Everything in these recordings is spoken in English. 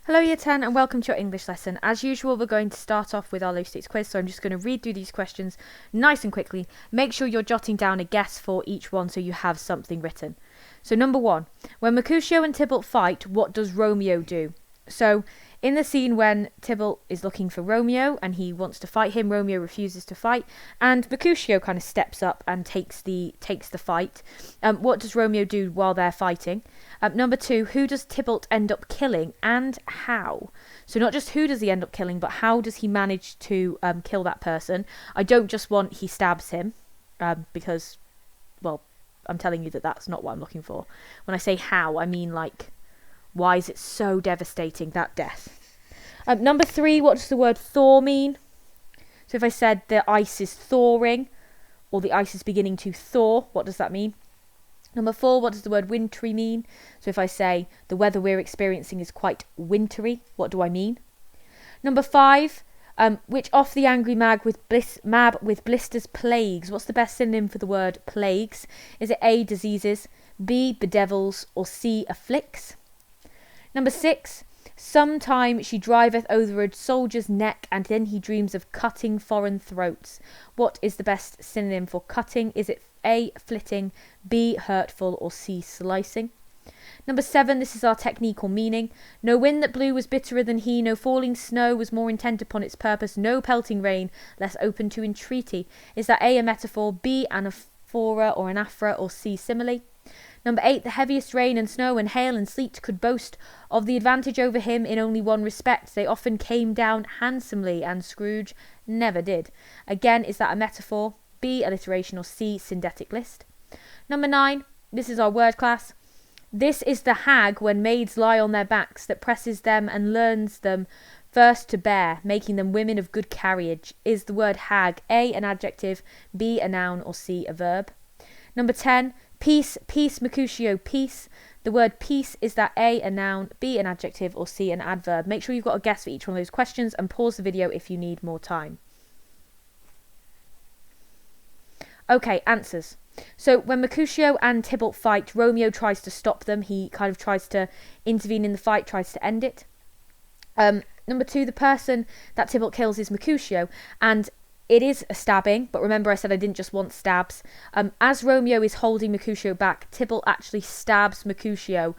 Hello Year 10 and welcome to your English lesson. As usual, we're going to start off with our low stakes quiz, so I'm just going to read through these questions nice and quickly. Make sure you're jotting down a guess for each one so you have something written. So number 1, when Mercutio and Tibalt fight, what does Romeo do? So in the scene when Tibalt is looking for Romeo and he wants to fight him, Romeo refuses to fight and Mercutio kind of steps up and takes the fight. What does Romeo do while they're fighting? Number 2, who does Tibalt end up killing and how? So not just who does he end up killing, but how does he manage to kill that person? I don't just want he stabs him because, well, I'm telling you that that's not what I'm looking for. When I say how, I mean like, why is it so devastating, that death? Number 3, what does the word thaw mean? So if I said the ice is thawing, or the ice is beginning to thaw, what does that mean? Number 4, what does the word wintry mean? So if I say the weather we're experiencing is quite wintry, what do I mean? Number 5, which off the angry mab with blisters plagues? What's the best synonym for the word plagues? Is it A, diseases, B, bedevils, or C, afflicts? Number 6, sometime she driveth over a soldier's neck and then he dreams of cutting foreign throats. What is the best synonym for cutting? Is it A, flitting, B, hurtful, or C, slicing? Number 7, this is our technical meaning. No wind that blew was bitterer than he, no falling snow was more intent upon its purpose, no pelting rain less open to entreaty. Is that A, a metaphor, B, anaphora or anaphora, or C, simile? Number 8, the heaviest rain and snow and hail and sleet could boast of the advantage over him in only one respect. They often came down handsomely, and Scrooge never did. Again, is that a metaphor, B, alliteration, or C, syndetic list? Number 9, this is our word class. This is the hag when maids lie on their backs that presses them and learns them first to bear, making them women of good carriage. Is the word hag A, an adjective, B, a noun, or C, a verb? Number 10, peace, Mercutio, peace. The word peace, is that A, a noun, B, an adjective, or C, an adverb? Make sure you've got a guess for each one of those questions and pause the video if you need more time. Okay, answers. So when Mercutio and Tibalt fight, Romeo tries to stop them. He kind of tries to intervene in the fight, tries to end it. Number 2, the person that Tibalt kills is Mercutio, and it is a stabbing, but remember I said I didn't just want stabs. As Romeo is holding Mercutio back, Tibalt actually stabs Mercutio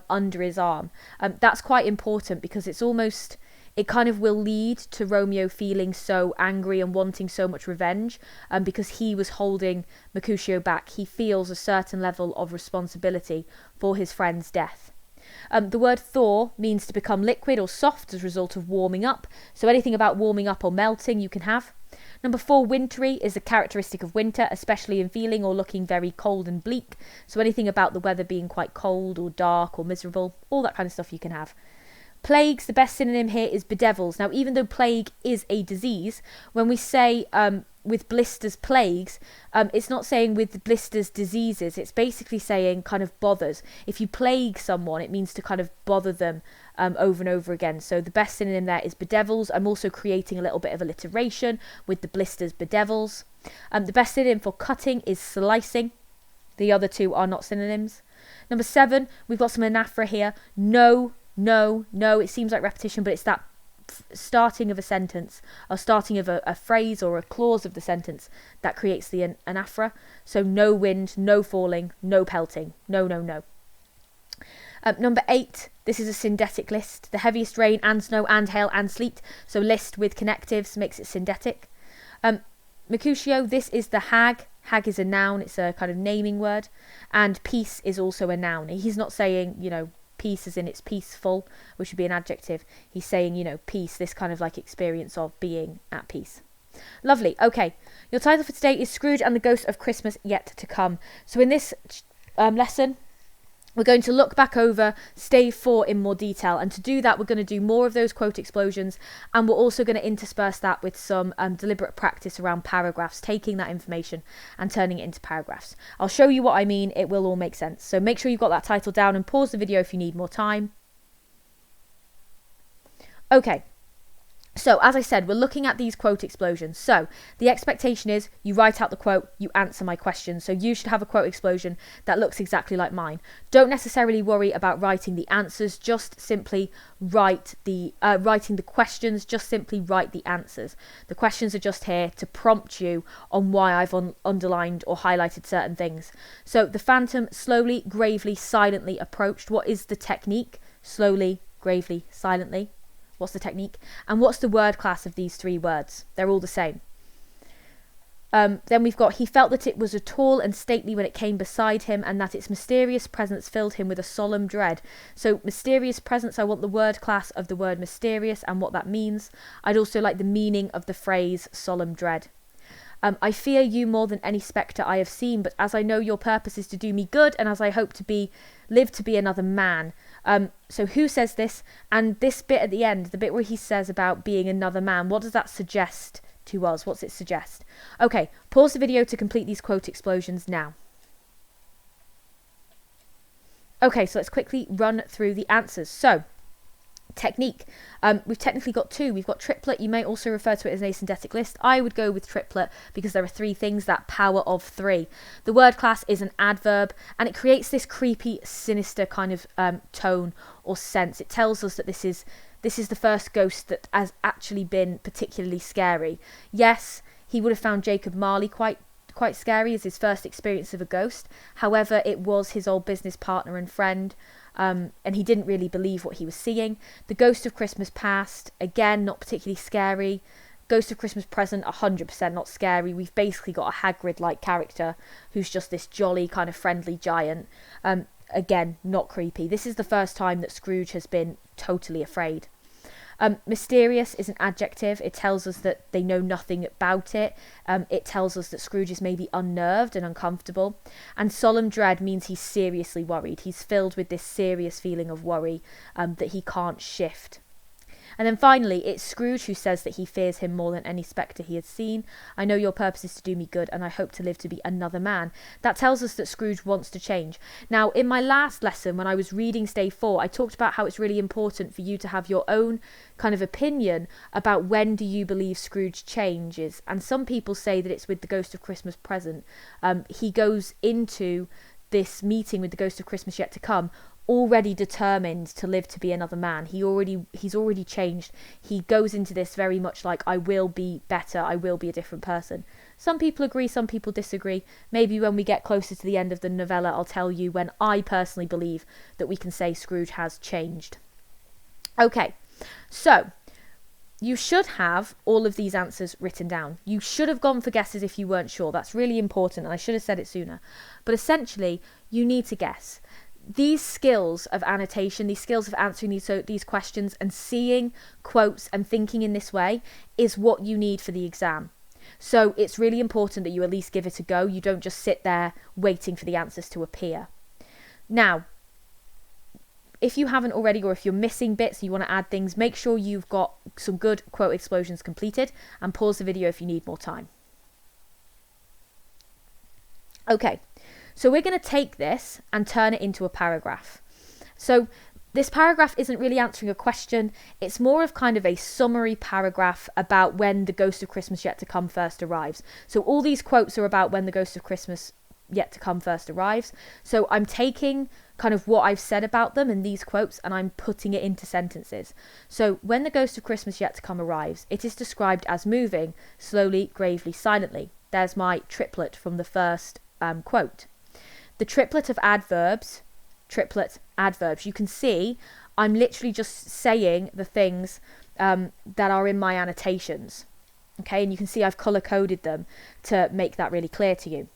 under his arm. That's quite important because it kind of will lead to Romeo feeling so angry and wanting so much revenge because he was holding Mercutio back. He feels a certain level of responsibility for his friend's death. The word thaw means to become liquid or soft as a result of warming up. So anything about warming up or melting you can have. Number 4, wintry is a characteristic of winter, especially in feeling or looking very cold and bleak. So anything about the weather being quite cold or dark or miserable, all that kind of stuff you can have. Plagues, the best synonym here is bedevils. Now, even though plague is a disease, when we say with blisters plagues, it's not saying with blisters diseases. It's basically saying kind of bothers. If you plague someone, it means to kind of bother them over and over again. So the best synonym there is bedevils. I'm also creating a little bit of alliteration with the blisters bedevils. The best synonym for cutting is slicing. The other two are not synonyms. Number 7, we've got some anaphora here. No. It seems like repetition, but it's that starting of a sentence, or starting of a phrase or a clause of the sentence that creates the anaphora. So no wind, no falling, no pelting. No. Number 8, this is a syndetic list. The heaviest rain and snow and hail and sleet. So list with connectives makes it syndetic. Mercutio, this is the hag. Hag is a noun. It's a kind of naming word. And peace is also a noun. He's not saying, peace as in it's peaceful, which would be an adjective. He's saying, peace, this kind of like experience of being at peace. Lovely. Okay. Your title for today is Scrooge and the Ghost of Christmas Yet to Come. So in this lesson, we're going to look back over Stave 4 in more detail. And to do that, we're going to do more of those quote explosions. And we're also going to intersperse that with some deliberate practice around paragraphs, taking that information and turning it into paragraphs. I'll show you what I mean. It will all make sense. So make sure you've got that title down and pause the video if you need more time. Okay. So, as I said, we're looking at these quote explosions. So, the expectation is you write out the quote, you answer my question. So, you should have a quote explosion that looks exactly like mine. Don't necessarily worry about writing the answers, just simply writing the questions, just simply write the answers. The questions are just here to prompt you on why I've underlined or highlighted certain things. So, the phantom slowly, gravely, silently approached. What is the technique? Slowly, gravely, silently. What's the technique? And what's the word class of these three words? They're all the same. Then we've got, he felt that it was tall and stately when it came beside him, and that its mysterious presence filled him with a solemn dread. So mysterious presence, I want the word class of the word mysterious and what that means. I'd also like the meaning of the phrase solemn dread. I fear you more than any spectre I have seen, but as I know your purpose is to do me good, and as I hope to live to be another man. So who says this? And this bit at the end, the bit where he says about being another man, what does that suggest to us? What's it suggest? Okay, pause the video to complete these quote explosions now. Okay, so let's quickly run through the answers. So, technique. We've technically got two. We've got triplet. You may also refer to it as an asyndetic list. I would go with triplet because there are three things, that power of three. The word class is an adverb, and it creates this creepy, sinister kind of tone or sense. It tells us that this is the first ghost that has actually been particularly scary. Yes, he would have found Jacob Marley quite scary as his first experience of a ghost. However, it was his old business partner and friend. And he didn't really believe what he was seeing. The Ghost of Christmas Past, again, not particularly scary. Ghost of Christmas Present, 100% not scary. We've basically got a Hagrid-like character who's just this jolly, kind of friendly giant. Again, not creepy. This is the first time that Scrooge has been totally afraid. Mysterious is an adjective. It tells us that they know nothing about it. It tells us that Scrooge is maybe unnerved and uncomfortable. And solemn dread means he's seriously worried. He's filled with this serious feeling of worry that he can't shift. And then finally, it's Scrooge who says that he fears him more than any spectre he has seen. I know your purpose is to do me good, and I hope to live to be another man. That tells us that Scrooge wants to change. Now, in my last lesson, when I was reading Stave 4, I talked about how it's really important for you to have your own kind of opinion about when do you believe Scrooge changes. And some people say that it's with the Ghost of Christmas Present. He goes into this meeting with the Ghost of Christmas Yet to Come already determined to live to be another man. He's already changed. He goes into this very much like, I will be better, I will be a different person. Some people agree, some people disagree. Maybe when we get closer to the end of the novella, I'll tell you when I personally believe that we can say Scrooge has changed. Okay, so you should have all of these answers written down. You should have gone for guesses if you weren't sure. That's really important, and I should have said it sooner. But essentially, you need to guess. These skills of annotation, these skills of answering these questions and seeing quotes and thinking in this way is what you need for the exam. So it's really important that you at least give it a go. You don't just sit there waiting for the answers to appear. Now, if you haven't already, or if you're missing bits, you want to add things, make sure you've got some good quote explosions completed and pause the video if you need more time. Okay. So we're going to take this and turn it into a paragraph. So this paragraph isn't really answering a question. It's more of kind of a summary paragraph about when the Ghost of Christmas Yet to Come first arrives. So all these quotes are about when the Ghost of Christmas Yet to Come first arrives. So I'm taking kind of what I've said about them in these quotes and I'm putting it into sentences. So when the Ghost of Christmas Yet to Come arrives, it is described as moving slowly, gravely, silently. There's my triplet from the first quote. The triplet of adverbs, you can see I'm literally just saying the things that are in my annotations. Okay, and you can see I've colour-coded them to make that really clear to you.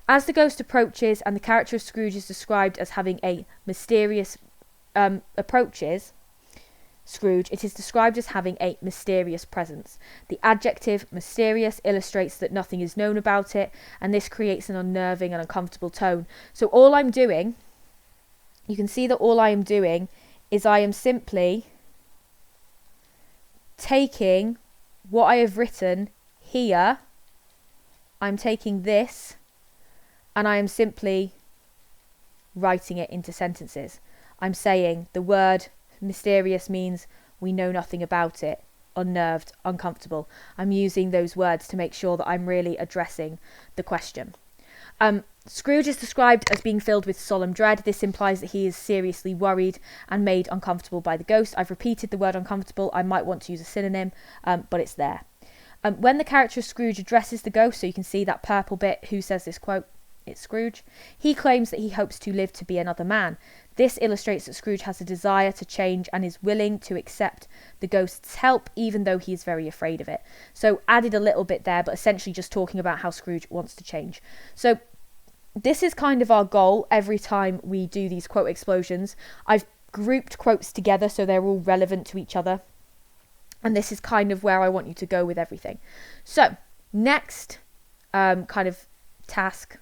As the ghost approaches and the character of Scrooge is described as having a mysterious approaches Scrooge, it is described as having a mysterious presence. The adjective mysterious illustrates that nothing is known about it, and this creates an unnerving and uncomfortable tone. So all I'm doing, you can see that all I am doing is I am simply taking what I have written here, I'm taking this, and I am simply writing it into sentences. I'm saying the word mysterious means we know nothing about it. unnerved, uncomfortable. I'm using those words to make sure that I'm really addressing the question. Scrooge is described as being filled with solemn dread. This implies that he is seriously worried and made uncomfortable by the ghost. I've repeated the word uncomfortable. I might want to use a synonym, but it's there. When the character of Scrooge addresses the ghost, so you can see that purple bit, who says this quote? It's Scrooge. He claims that he hopes to live to be another man. This illustrates that Scrooge has a desire to change and is willing to accept the ghost's help, even though he is very afraid of it. So added a little bit there, but essentially just talking about how Scrooge wants to change. So this is kind of our goal every time we do these quote explosions. I've grouped quotes together so they're all relevant to each other. And this is kind of where I want you to go with everything. So next kind of task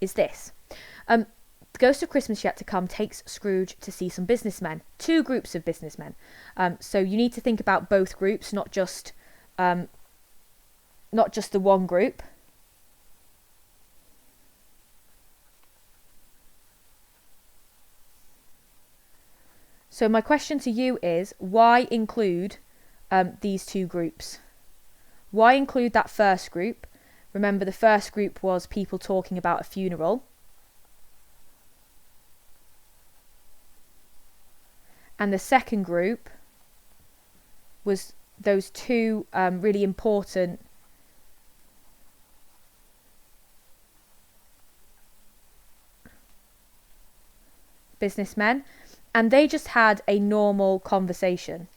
is this. The Ghost of Christmas Yet to Come takes Scrooge to see some businessmen. 2 groups of businessmen. So you need to think about both groups, not just the one group. So my question to you is, why include these 2 groups? Why include that first group? Remember, the first group was people talking about a funeral. And the second group was those 2 really important businessmen. And they just had a normal conversation.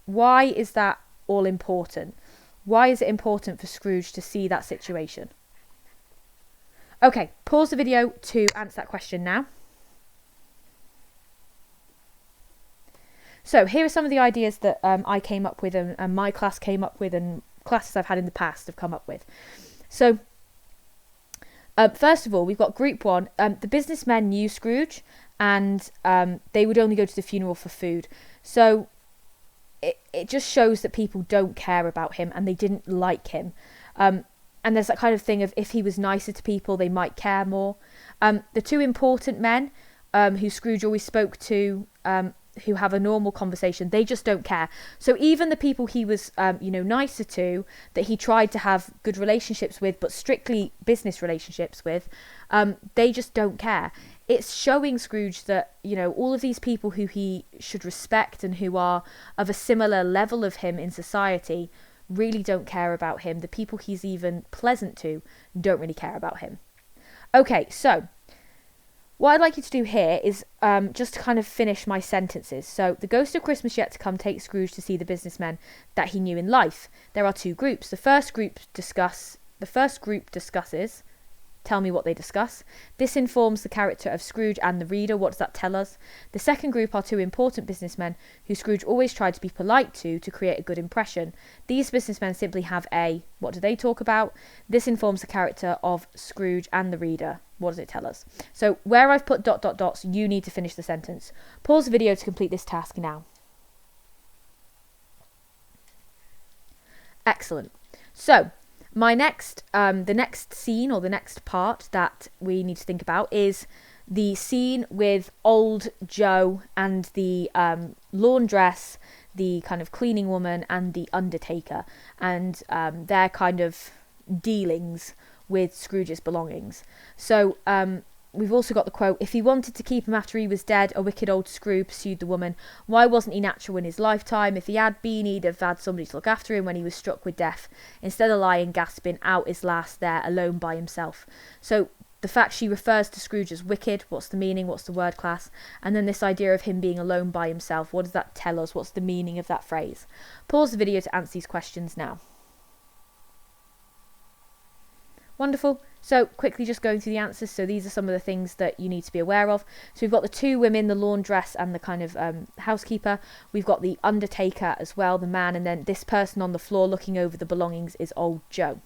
Why is that all important? Why is it important for Scrooge to see that situation? Okay, pause the video to answer that question now. So here are some of the ideas that I came up with and my class came up with, and classes I've had in the past have come up with. So first of all, we've got group 1. The businessmen knew Scrooge, and they would only go to the funeral for food. So it just shows that people don't care about him and they didn't like him. And there's that kind of thing of, if he was nicer to people, they might care more. The 2 important men who Scrooge always spoke to, who have a normal conversation, they just don't care. So even the people he was nicer to, that he tried to have good relationships with, but strictly business relationships with, they just don't care. It's showing Scrooge that, all of these people who he should respect and who are of a similar level of him in society really don't care about him. The people he's even pleasant to don't really care about him. Okay, so what I'd like you to do here is just to kind of finish my sentences. So, the Ghost of Christmas Yet to Come takes Scrooge to see the businessmen that he knew in life. There are 2 groups. The first group discusses. Tell me what they discuss. This informs the character of Scrooge and the reader. What does that tell us? The second group are 2 important businessmen who Scrooge always tried to be polite to create a good impression. These businessmen simply have what do they talk about? This informs the character of Scrooge and the reader. What does it tell us? So where I've put ... you need to finish the sentence. Pause the video to complete this task now. Excellent. So the next scene, or the next part that we need to think about, is the scene with old Joe and the laundress, the kind of cleaning woman, and the undertaker, and their kind of dealings with Scrooge's belongings. So we've also got the quote, "If he wanted to keep him after he was dead, a wicked old screw," pursued the woman. "Why wasn't he natural in his lifetime? If he had been, he'd have had somebody to look after him when he was struck with death, instead of lying gasping out his last there alone by himself." So the fact she refers to Scrooge as wicked, what's the meaning? What's the word class? And then this idea of him being alone by himself, what does that tell us? What's the meaning of that phrase? Pause the video to answer these questions now. Wonderful. So quickly just going through the answers. So these are some of the things that you need to be aware of. So we've got the 2 women, the laundress and the kind of housekeeper. We've got the undertaker as well, the man, and then this person on the floor looking over the belongings is old Joe.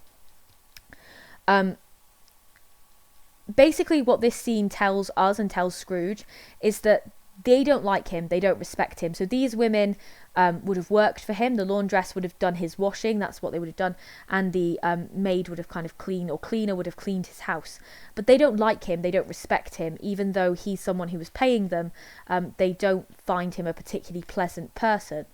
Basically what this scene tells us and tells Scrooge is that they don't like him, they don't respect him. So these women would have worked for him. The laundress would have done his washing, that's what they would have done, and the maid would have kind of cleaned, or cleaner would have cleaned his house. But they don't like him, they don't respect him, even though he's someone who was paying them. They don't find him a particularly pleasant person.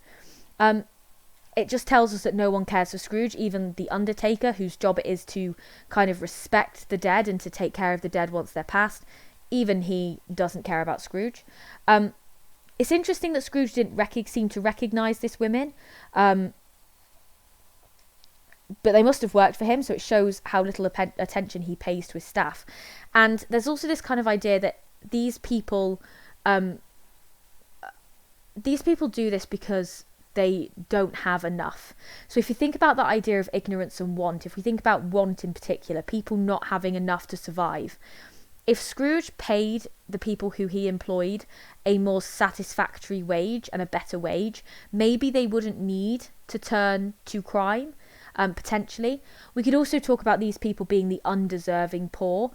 It just tells us that no one cares for Scrooge, even the undertaker, whose job it is to kind of respect the dead and to take care of the dead once they're passed. Even he doesn't care about Scrooge. It's interesting that Scrooge didn't seem to recognise this women, but they must have worked for him, so it shows how little attention he pays to his staff. And there's also this kind of idea that these people do this because they don't have enough. So if you think about that idea of ignorance and want, if we think about want in particular, people not having enough to survive, if Scrooge paid the people who he employed a more satisfactory wage and a better wage, maybe they wouldn't need to turn to crime, potentially. We could also talk about these people being the undeserving poor.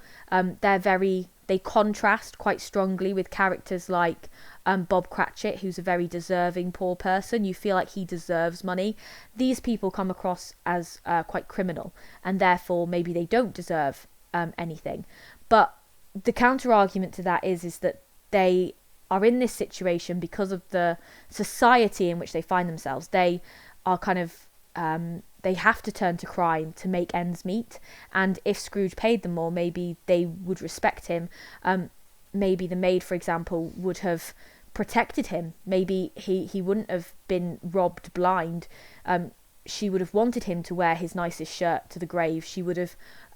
They contrast quite strongly with characters like Bob Cratchit, who's a very deserving poor person. You feel like he deserves money. These people come across as quite criminal, and therefore maybe they don't deserve anything. But the counter argument to that is that they are in this situation because of the society in which they find themselves. They are kind of they have to turn to crime to make ends meet, and if Scrooge paid them more, maybe they would respect him. Maybe the maid, for example, would have protected him. Maybe he wouldn't have been robbed blind. She would have wanted him to wear his nicest shirt to the grave. She would have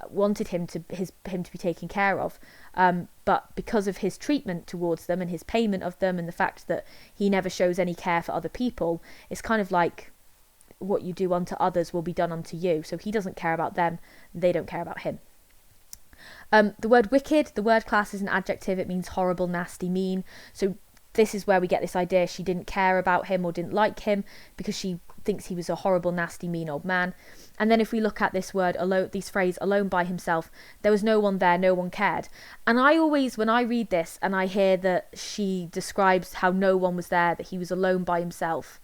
wanted him to be taken care of. But because of his treatment towards them and his payment of them and the fact that he never shows any care for other people, it's kind of like what you do unto others will be done unto you. So he doesn't care about them, they don't care about him. The word wicked, the word class is an adjective. It means horrible, nasty, mean. So this is where we get this idea she didn't care about him or didn't like him because she thinks he was a horrible, nasty, mean old man. And then if we look at this word, alone, this phrase, alone by himself, there was no one there, no one cared. And I always, when I read this and I hear that she describes how no one was there, that he was alone by himself,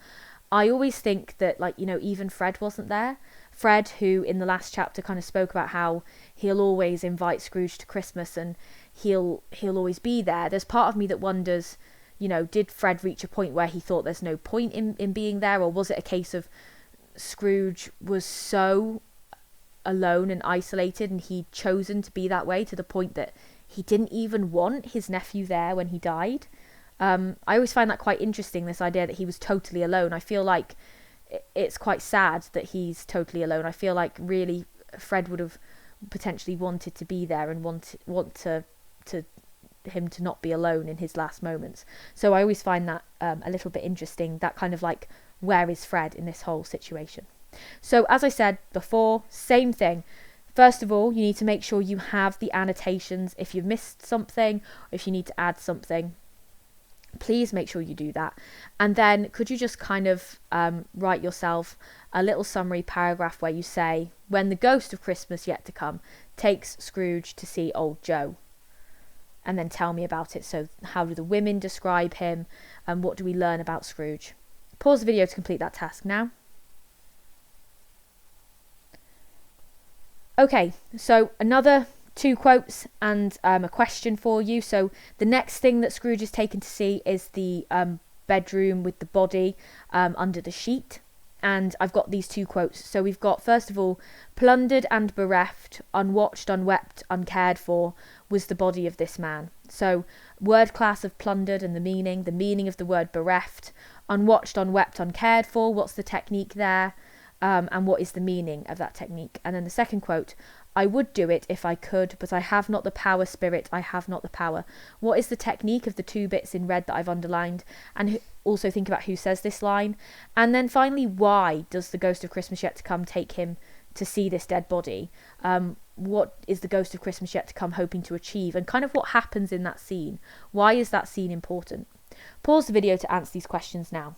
I always think that, like, you know, even Fred wasn't there. Fred, who in the last chapter kind of spoke about how he'll always invite Scrooge to Christmas and he'll always be there. There's part of me that wonders, you know, did Fred reach a point where he thought there's no point in being there, or was it a case of Scrooge was so alone and isolated and he'd chosen to be that way to the point that he didn't even want his nephew there when he died? I always find that quite interesting, this idea that he was totally alone. I feel like it's quite sad that he's totally alone. I feel like really Fred would have potentially wanted to be there and want to him to not be alone in his last moments. So I always find that a little bit interesting, that kind of like, where is Fred in this whole situation? So as I said before, same thing. First of all, you need to make sure you have the annotations. If you've missed something, or if you need to add something, please make sure you do that. And then could you just kind of write yourself a little summary paragraph where you say, when the ghost of Christmas yet to come takes Scrooge to see old Joe, and then tell me about it. So how do the women describe him, and what do we learn about Scrooge? Pause the video to complete that task now. Okay, so another 2 quotes and a question for you. So the next thing that Scrooge is taken to see is the bedroom with the body under the sheet. And I've got these 2 quotes. So we've got, first of all, plundered and bereft, unwatched, unwept, uncared for, was the body of this man. So word class of plundered and the meaning of the word bereft, unwatched, unwept, uncared for, what's the technique there? And what is the meaning of that technique? And then the second quote, I would do it if I could, but I have not the power, spirit, I have not the power. What is the technique of the 2 bits in red that I've underlined? And also think about who says this line. And then finally, why does the ghost of Christmas yet to come take him to see this dead body? What is the ghost of Christmas yet to come hoping to achieve? And kind of what happens in that scene? Why is that scene important? Pause the video to answer these questions now.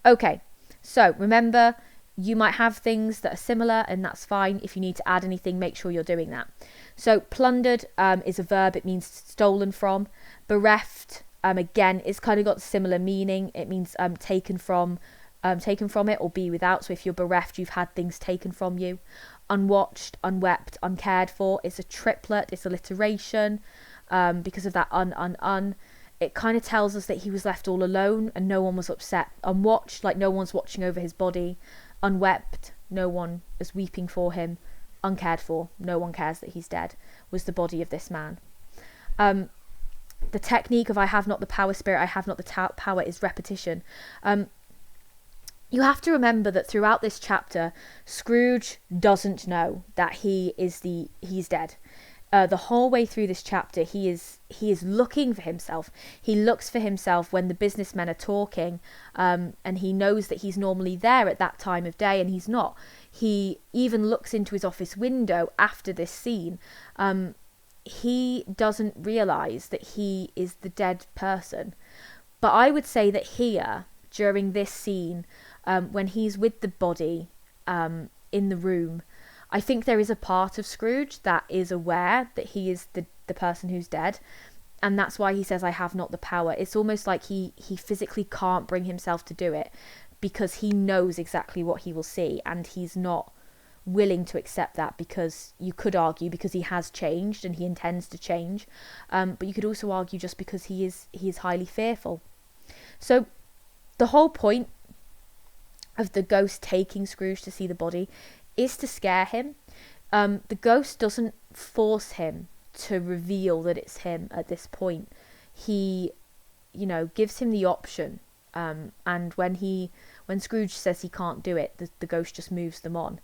Okay, so remember, you might have things that are similar, and that's fine. If you need to add anything, make sure you're doing that. So plundered is a verb. It means stolen from. Bereft Again, it's kind of got similar meaning. It means taken from it, or be without. So if you're bereft, you've had things taken from you. Unwatched, unwept, uncared for. It's a triplet. It's alliteration because of that un. It kind of tells us that he was left all alone and no one was upset. Unwatched, like no one's watching over his body. Unwept, no one is weeping for him. Uncared for, no one cares that he's dead, was the body of this man. The technique of I have not the power, spirit, I have not the power is repetition. You have to remember that throughout this chapter, Scrooge doesn't know that he's dead. The whole way through this chapter, he is looking for himself. He looks for himself when the businessmen are talking, and he knows that he's normally there at that time of day, and he's not. He even looks into his office window after this scene. He doesn't realise that he is the dead person. But I would say that here, during this scene, when he's with the body in the room, I think there is a part of Scrooge that is aware that he is the person who's dead, and that's why he says, I have not the power. It's almost like he physically can't bring himself to do it, because he knows exactly what he will see, and he's not willing to accept that, because you could argue because he has changed and he intends to change, but you could also argue just because he is highly fearful. So the whole point of the ghost taking Scrooge to see the body is to scare him. The ghost doesn't force him to reveal that it's him at this point. He, gives him the option. And when Scrooge says he can't do it, the ghost just moves them on.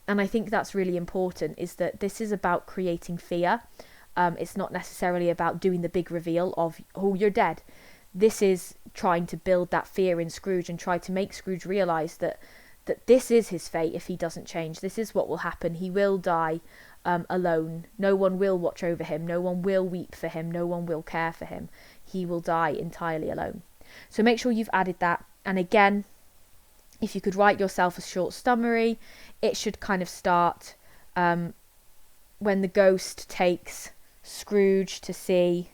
And I think that's really important, is that this is about creating fear. It's not necessarily about doing the big reveal of, oh, you're dead. This is trying to build that fear in Scrooge and try to make Scrooge realise that this is his fate if he doesn't change. This is what will happen. He will die alone. No one will watch over him. No one will weep for him. No one will care for him. He will die entirely alone. So make sure you've added that. And again, if you could write yourself a short summary, it should kind of start when the ghost takes Scrooge to see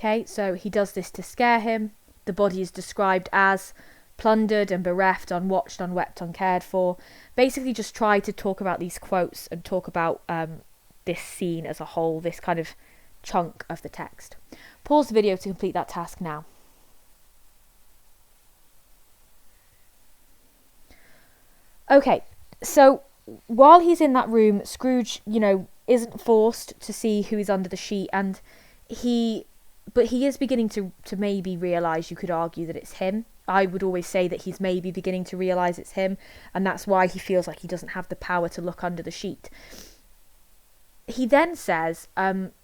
Okay, so he does this to scare him. The body is described as plundered and bereft, unwatched, unwept, uncared for. Basically just try to talk about these quotes and talk about this scene as a whole, this kind of chunk of the text. Pause the video to complete that task now. Okay, so while he's in that room, Scrooge, isn't forced to see who is under the sheet, and but he is beginning to maybe realise, you could argue, that it's him. I would always say that he's maybe beginning to realise it's him, and that's why he feels like he doesn't have the power to look under the sheet. He then says,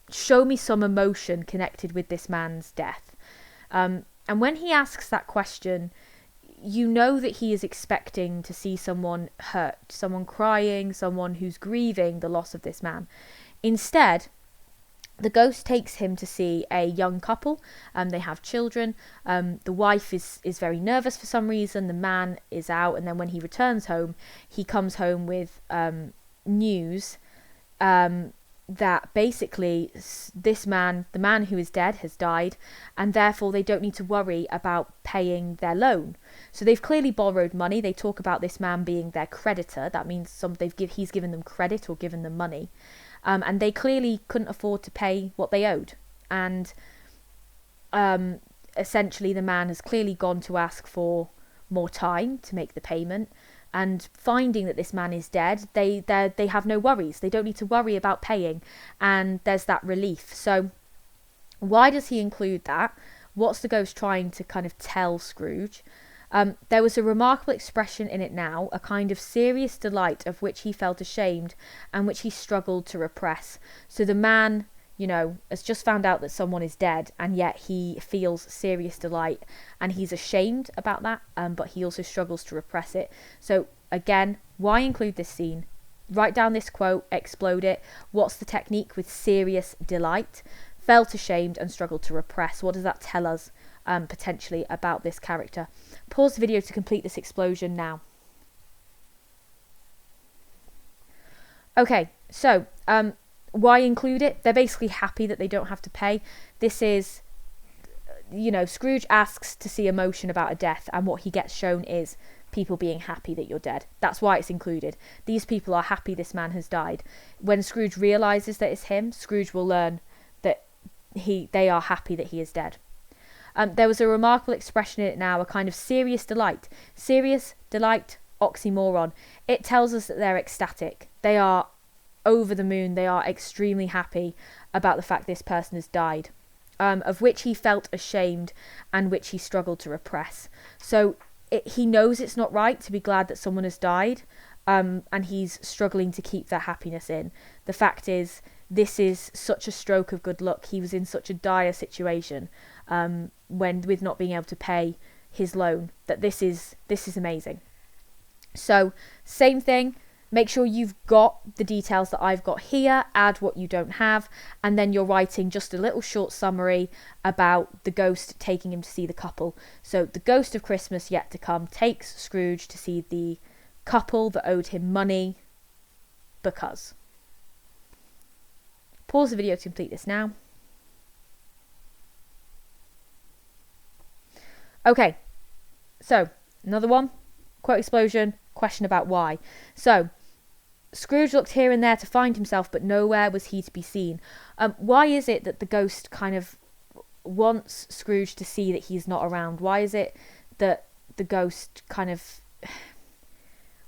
show me some emotion connected with this man's death. And when he asks that question, you know that he is expecting to see someone hurt, someone crying, someone who's grieving the loss of this man. Instead, the ghost takes him to see a young couple. They have children. The wife is very nervous for some reason. The man is out, and then when he returns home, he comes home with news that basically this man, the man who is dead, has died, and therefore they don't need to worry about paying their loan. So they've clearly borrowed money. They talk about this man being their creditor. That means he's given them credit or given them money. And they clearly couldn't afford to pay what they owed. And essentially the man has clearly gone to ask for more time to make the payment. And finding that this man is dead, they have no worries. They don't need to worry about paying. And there's that relief. So why does he include that? What's the ghost trying to kind of tell Scrooge? There was a remarkable expression in it now, a kind of serious delight of which he felt ashamed and which he struggled to repress. So the man, you know, has just found out that someone is dead, and yet he feels serious delight, and he's ashamed about that, but he also struggles to repress it. So again, why include this scene? Write down this quote, explode it. What's the technique with serious delight? Felt ashamed and struggled to repress. What does that tell us potentially about this character? Pause the video to complete this explosion now. Okay, so why include it? They're basically happy that they don't have to pay. This is, you know, Scrooge asks to see emotion about a death, and what he gets shown is people being happy that you're dead. That's why it's included. These people are happy this man has died. When Scrooge realizes that it's him, Scrooge will learn that they are happy that he is dead. There was a remarkable expression in it now, a kind of serious delight. Serious delight, oxymoron. It tells us that they're ecstatic. They are over the moon. They are extremely happy about the fact this person has died, of which he felt ashamed and which he struggled to repress. So he knows it's not right to be glad that someone has died, and he's struggling to keep that happiness in. The fact is, this is such a stroke of good luck. He was in such a dire situation with not being able to pay his loan, that this is amazing. So same thing, make sure you've got the details that I've got here, add what you don't have, and then you're writing just a little short summary about the ghost taking him to see the couple. So the ghost of Christmas yet to come takes Scrooge to see the couple that owed him money because. Pause the video to complete this now. Okay, so another one, quote explosion, question about why. So Scrooge looked here and there to find himself, but nowhere was he to be seen. Why is it that the ghost kind of wants Scrooge to see that he's not around? Why is it that the ghost kind of...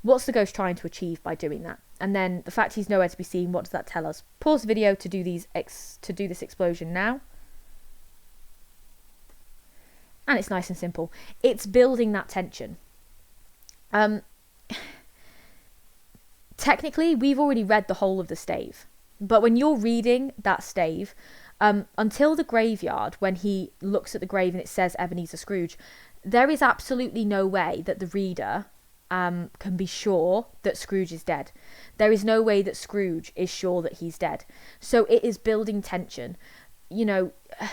What's the ghost trying to achieve by doing that? And then the fact he's nowhere to be seen, what does that tell us? Pause the video to do this explosion now. And it's nice and simple. It's building that tension. Technically, we've already read the whole of the stave. But when you're reading that stave, until the graveyard, when he looks at the grave and it says Ebenezer Scrooge, there is absolutely no way that the reader can be sure that Scrooge is dead. There is no way that Scrooge is sure that he's dead. So it is building tension. You know,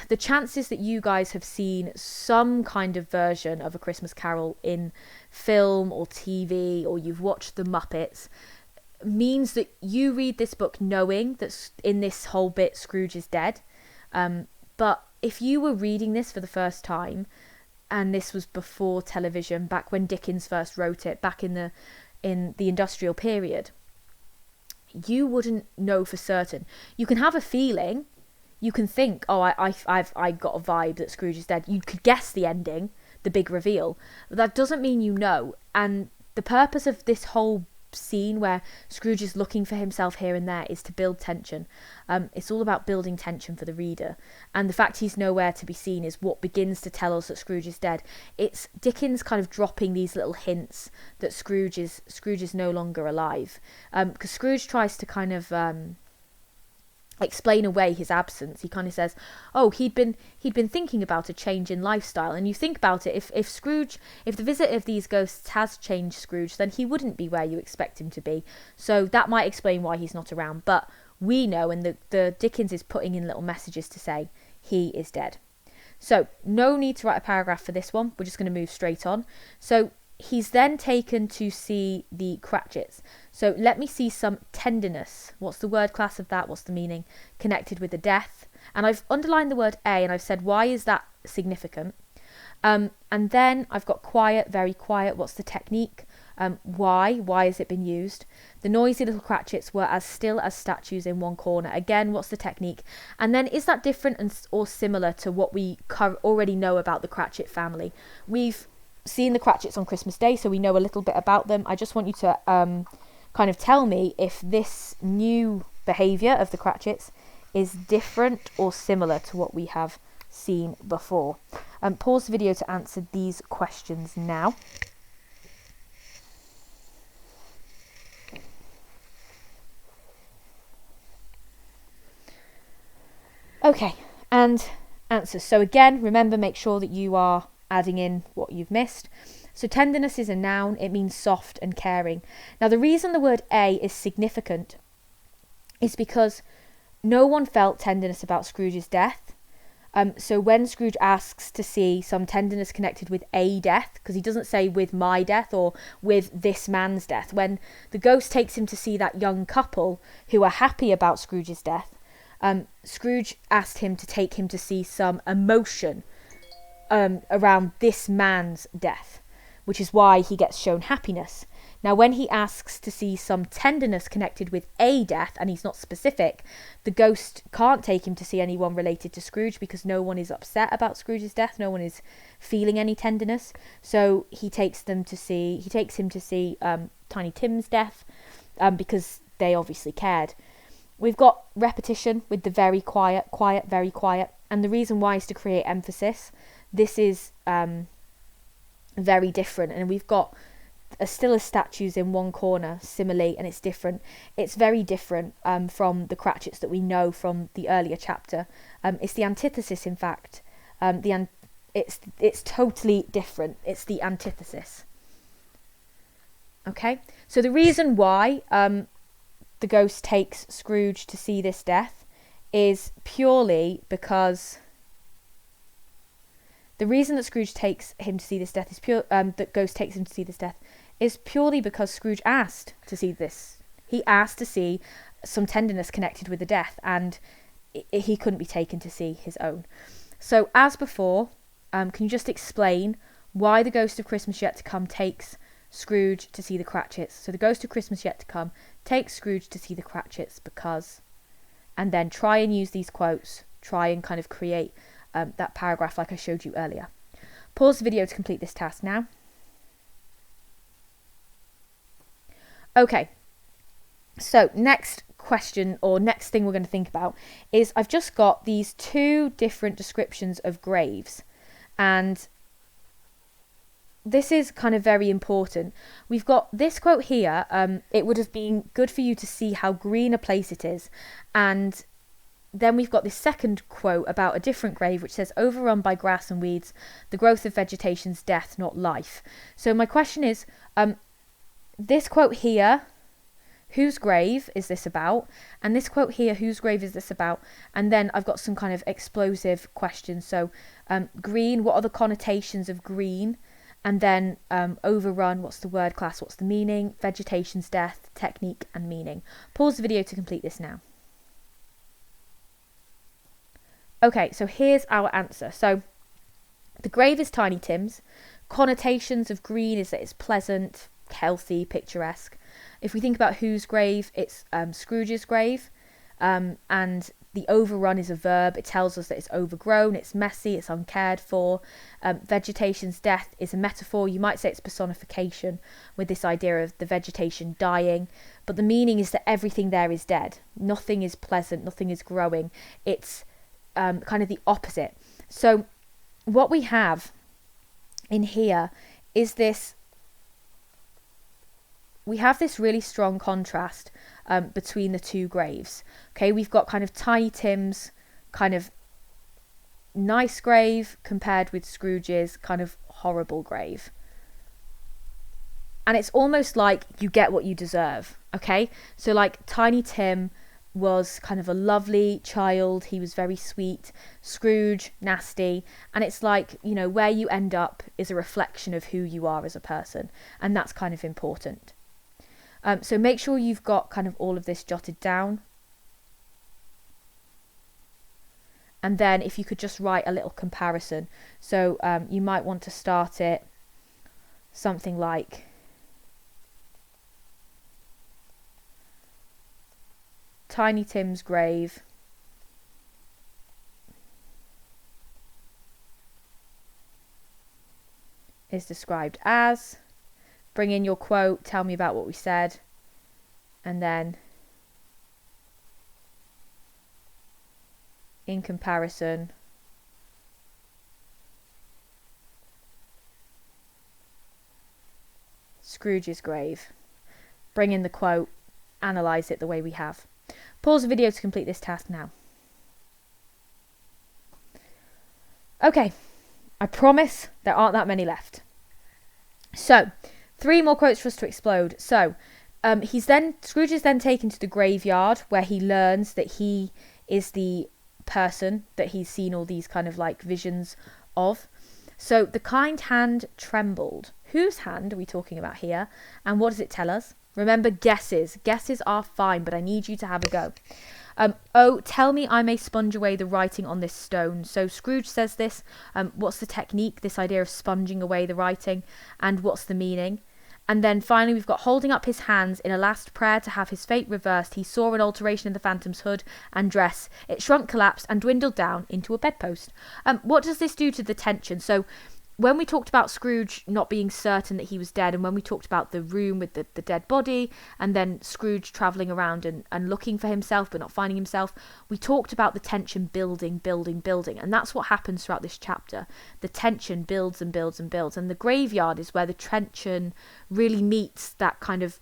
the chances that you guys have seen some kind of version of A Christmas Carol in film or TV, or you've watched The Muppets, means that you read this book knowing that in this whole bit Scrooge is dead. But if you were reading this for the first time, and this was before television, back when Dickens first wrote it, back in the industrial period, you wouldn't know for certain. You can have a feeling. You can think, oh, I got a vibe that Scrooge is dead. You could guess the ending, the big reveal. But that doesn't mean you know. And the purpose of this whole scene where Scrooge is looking for himself here and there is to build tension. It's all about building tension for the reader. And the fact he's nowhere to be seen is what begins to tell us that Scrooge is dead. It's Dickens kind of dropping these little hints that Scrooge is no longer alive. Because Scrooge tries to kind of... explain away his absence. He kind of says, oh, he'd been thinking about a change in lifestyle. And you think about it, if the visit of these ghosts has changed Scrooge, then he wouldn't be where you expect him to be. So that might explain why he's not around. But we know, and the Dickens is putting in little messages to say he is dead. So no need to write a paragraph for this one. We're just going to move straight on. So he's then taken to see the Cratchits. So let me see some tenderness. What's the word class of that? What's the meaning? Connected with the death. And I've underlined the word A, and I've said, why is that significant? And then I've got quiet, very quiet. What's the technique? Why? Why has it been used? The noisy little Cratchits were as still as statues in one corner. Again, what's the technique? And then is that different or similar to what we already know about the Cratchit family? We've seen the Cratchits on Christmas Day, so we know a little bit about them. I just want you to kind of tell me if this new behaviour of the Cratchits is different or similar to what we have seen before. Pause the video to answer these questions now. Okay, and answers. So again, remember, make sure that you are adding in what you've missed. So tenderness is a noun. It means soft and caring. Now, the reason the word a is significant is because no one felt tenderness about Scrooge's death. So when Scrooge asks to see some tenderness connected with a death, because he doesn't say with my death or with this man's death, when the ghost takes him to see that young couple who are happy about Scrooge's death, Scrooge asked him to take him to see some emotion around this man's death, which is why he gets shown happiness. Now, when he asks to see some tenderness connected with a death, and he's not specific, the ghost can't take him to see anyone related to Scrooge because no one is upset about Scrooge's death. No one is feeling any tenderness. So he takes him to see Tiny Tim's death because they obviously cared. We've got repetition with the very quiet, quiet, very quiet. And the reason why is to create emphasis. This is very different. And we've got still as statues in one corner, simile, and it's different. It's very different from the Cratchits that we know from the earlier chapter. It's the antithesis, in fact. It's totally different. It's the antithesis. Okay? So the reason why the ghost takes Scrooge to see this death is purely because the reason that Scrooge takes him to see this death is that ghost takes him to see this death is purely because Scrooge asked to see this. He asked to see some tenderness connected with the death, and he couldn't be taken to see his own. So as before, can you just explain why the Ghost of Christmas Yet to Come takes Scrooge to see the Cratchits? So the Ghost of Christmas Yet to Come takes Scrooge to see the Cratchits because, and then try and use these quotes, try and kind of create that paragraph like I showed you earlier. Pause the video to complete this task now. Okay, so next question or next thing we're going to think about is I've just got these two different descriptions of graves, and this is kind of very important. We've got this quote here. It would have been good for you to see how green a place it is, and then we've got this second quote about a different grave which says, overrun by grass and weeds, the growth of vegetation's death, not life. So my question is, this quote here, whose grave is this about? And this quote here, whose grave is this about? And then I've got some kind of explosive questions. So green, what are the connotations of green? And then overrun, what's the word class, what's the meaning? Vegetation's death, technique and meaning. Pause the video to complete this now. Okay, so here's our answer. So the grave is Tiny Tim's. Connotations of green is that it's pleasant, healthy, picturesque. If we think about whose grave, it's Scrooge's grave, and the overrun is a verb. It tells us that it's overgrown, it's messy, it's uncared for. Vegetation's death is a metaphor. You might say it's personification with this idea of the vegetation dying, but the meaning is that everything there is dead. Nothing is pleasant, nothing is growing. It's kind of the opposite. So what we have in here is this, we have this really strong contrast between the two graves. Okay, we've got kind of Tiny Tim's kind of nice grave compared with Scrooge's kind of horrible grave. And it's almost like you get what you deserve. Okay, so like Tiny Tim was kind of a lovely child, he was very sweet. Scrooge, nasty. And it's like, you know, where you end up is a reflection of who you are as a person, and that's kind of important. So make sure you've got kind of all of this jotted down, and then if you could just write a little comparison. So you might want to start it something like, Tiny Tim's grave is described as, bring in your quote, tell me about what we said, and then in comparison Scrooge's grave. Bring in the quote, analyse it the way we have. Pause the video to complete this task now. Okay, I promise there aren't that many left. So, 3 more quotes for us to explode. So, Scrooge is then taken to the graveyard where he learns that he is the person that he's seen all these kind of like visions of. So, the kind hand trembled. Whose hand are we talking about here? And what does it tell us? Remember, guesses. Guesses are fine, but I need you to have a go. Oh, tell me I may sponge away the writing on this stone. So Scrooge says this. What's the technique? This idea of sponging away the writing. And what's the meaning? And then finally we've got holding up his hands in a last prayer to have his fate reversed. He saw an alteration in the phantom's hood and dress. It shrunk, collapsed and dwindled down into a bedpost. What does this do to the tension? So when we talked about Scrooge not being certain that he was dead, and when we talked about the room with the dead body, and then Scrooge travelling around and looking for himself but not finding himself, we talked about the tension building, and that's what happens throughout this chapter. The tension builds and builds and builds, and the graveyard is where the tension really meets that kind of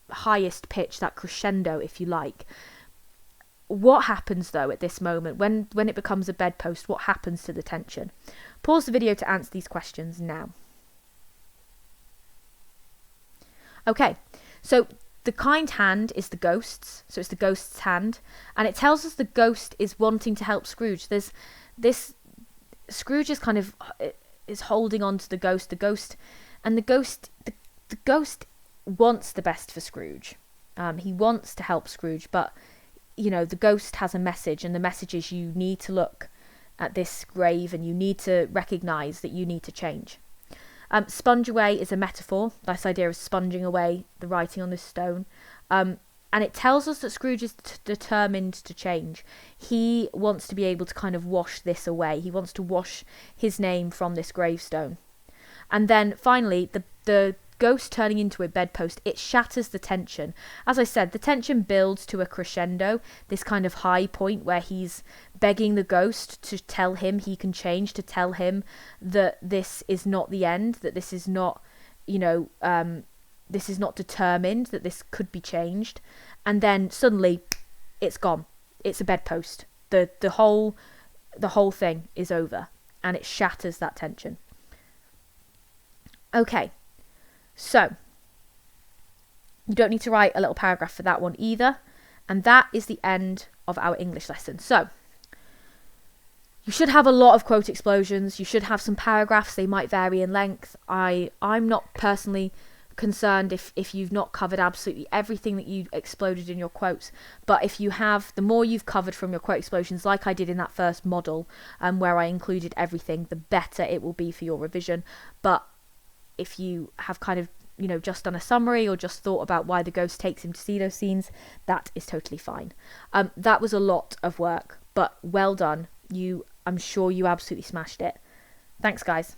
highest pitch, that crescendo, if you like. What happens though at this moment when it becomes a bedpost? What happens to the tension? Pause the video to answer these questions now. Okay, so the kind hand is the ghost's, so it's the ghost's hand, and it tells us the ghost is wanting to help Scrooge. There's this, Scrooge is kind of is holding on to the ghost, and the ghost wants the best for Scrooge. He wants to help Scrooge, but you know, the ghost has a message, and the message is you need to look at this grave and you need to recognise that you need to change. Sponge away is a metaphor, this idea of sponging away the writing on this stone. And it tells us that Scrooge is determined to change. He wants to be able to kind of wash this away. He wants to wash his name from this gravestone. And then finally, the ghost turning into a bedpost, it shatters the tension. As I said, the tension builds to a crescendo, this kind of high point where he's begging the ghost to tell him he can change, to tell him that this is not the end, that this is not, you know, this is not determined, that this could be changed. And then suddenly it's gone. It's a bedpost. The whole thing is over, and it shatters that tension. Okay. So, you don't need to write a little paragraph for that one either. And that is the end of our English lesson. So, you should have a lot of quote explosions. You should have some paragraphs. They might vary in length. I'm not personally concerned if you've not covered absolutely everything that you exploded in your quotes. But if you have, the more you've covered from your quote explosions, like I did in that first model, where I included everything, the better it will be for your revision. But if you have kind of, you know, just done a summary or just thought about why the ghost takes him to see those scenes, that is totally fine. That was a lot of work, but well done. I'm sure you absolutely smashed it. Thanks, guys.